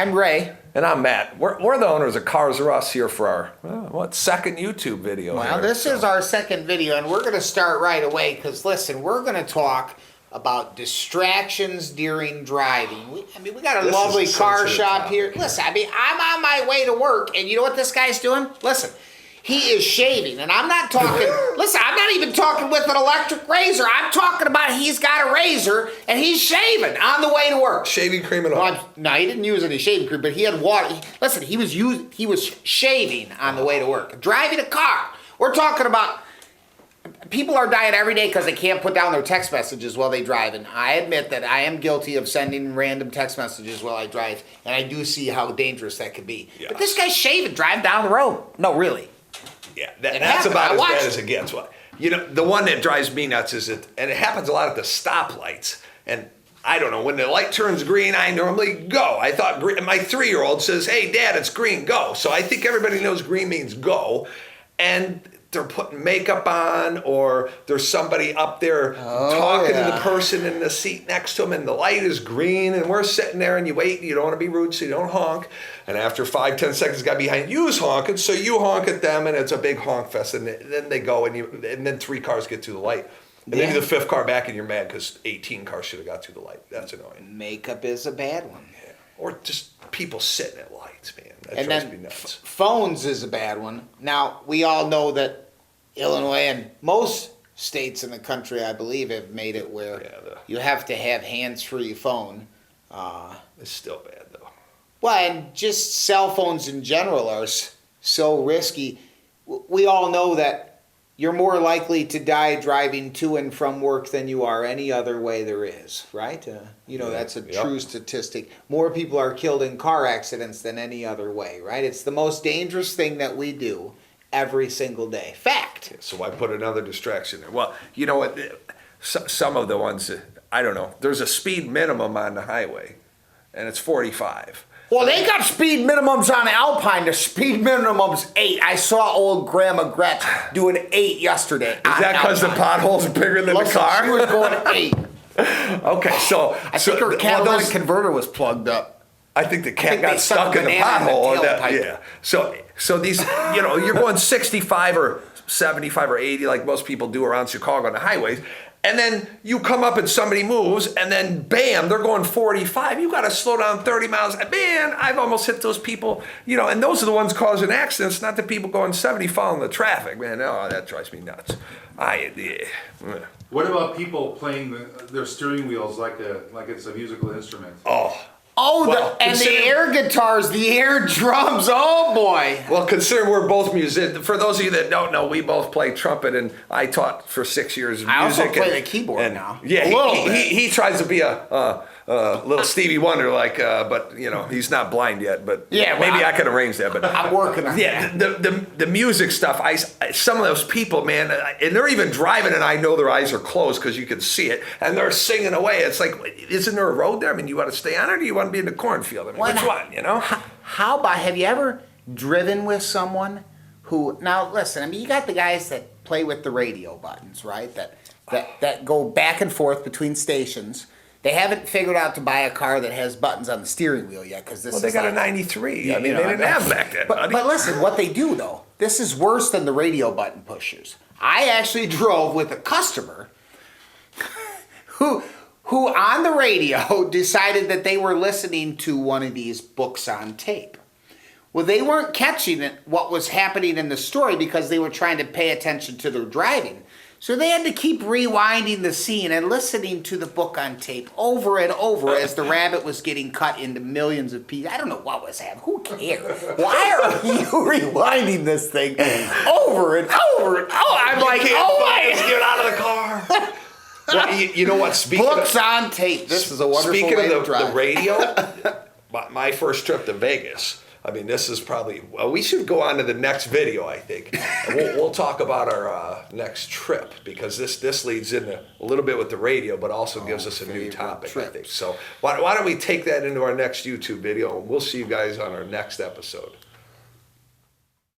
I'm Ray. And I'm Matt. We're the owners of Carz here for our, second YouTube video. Well, this is our second video, and we're going to start right away because, listen, we're going to talk about distractions during driving. We got a lovely car shop here. Listen, I'm on my way to work, and you know what this guy's doing? Listen. He is shaving, and I'm not talking, listen, I'm not even talking with an electric razor. I'm talking about he's got a razor, and he's shaving on the way to work. Shaving cream and all. Well, no, he didn't use any shaving cream, but he had water. Listen, he was shaving on the way to work. Driving a car. We're talking about, people are dying every day because they can't put down their text messages while they drive, and I admit that I am guilty of sending random text messages while I drive, and I do see how dangerous that could be. Yeah. But this guy's shaving, driving down the road. No, really. Yeah, that's about as bad as it gets. You know, the one that drives me nuts is and it happens a lot at the stoplights. And I don't know, when the light turns green, I normally go. I thought my 3-year-old says, "Hey, Dad, it's green, go." So I think everybody knows green means go. And they're putting makeup on, or there's somebody up there talking to the person in the seat next to them, and the light is green, and we're sitting there, and you wait, and you don't want to be rude, so you don't honk. And after 5-10 seconds, the guy behind you is honking, so you honk at them, and it's a big honk fest. And then they go, and then 3 cars get to the light. And then the 5th car back, and you're mad because 18 cars should have got to the light. That's annoying. Makeup is a bad one. Yeah. Or just people sitting at lights, man. That and drives then me nuts. Phones is a bad one. Now, we all know that Illinois and most states in the country, I believe, have made it where you have to have hands-free phone. It's still bad, though. Well, and just cell phones in general are so risky. We all know that you're more likely to die driving to and from work than you are any other way there is, right? That's a true statistic. More people are killed in car accidents than any other way, right? It's the most dangerous thing that we do every single day. Fact. So why put another distraction there? Well, you know what? Some of the ones, I don't know. There's a speed minimum on the highway, and it's 45. Well, they got speed minimums on Alpine. The speed minimum's 8. I saw old Grandma Gretch doing 8 yesterday. Is that because the potholes are bigger than the car? She was going 8. Okay, so I think her catalytic converter was plugged up. I think the cat got stuck in the pothole. Yeah. So these, you're going 65 or 75 or 80 like most people do around Chicago on the highways. And then you come up and somebody moves, and then bam, they're going 45. You got to slow down 30 miles. Man, I've almost hit those people, and those are the ones causing accidents, not the people going 70 following the traffic. Man, that drives me nuts. What about people playing their steering wheels like it's a musical instrument? The air guitars, the air drums, oh boy. Well, considering we're both musicians, for those of you that don't know, we both play trumpet, and I taught for 6 years of music. I also play the keyboard now. Yeah, he tries to be a little Stevie Wonder, but he's not blind yet. But maybe I could arrange that. But I'm working on that. The music stuff. Some of those people, man, and they're even driving, and I know their eyes are closed because you can see it, and they're singing away. It's like, isn't there a road there? I mean, you want to stay on it, or do you want to be in the cornfield? I mean, which one? How about, have you ever driven with someone who? Now listen, you got the guys that play with the radio buttons, right? That go back and forth between stations. They haven't figured out to buy a car that has buttons on the steering wheel yet, because they got a 93. They didn't have back then. But listen, what they do though, this is worse than the radio button pushers. I actually drove with a customer who on the radio decided that they were listening to one of these books on tape. Well, they weren't catching what was happening in the story because they were trying to pay attention to their driving. So they had to keep rewinding the scene and listening to the book on tape over and over as the rabbit was getting cut into millions of pieces. I don't know what was happening. Who cares? Why are you rewinding this thing over and over and over? I'm like, get out of the car. Well, you know what? Books on tape. This is a wonderful way to drive. The radio, my first trip to Vegas, this is probably, we should go on to the next video, I think. And we'll talk about our next trip, because this leads in a little bit with the radio, but also gives us a new topic, I think. So why don't we take that into our next YouTube video, and we'll see you guys on our next episode.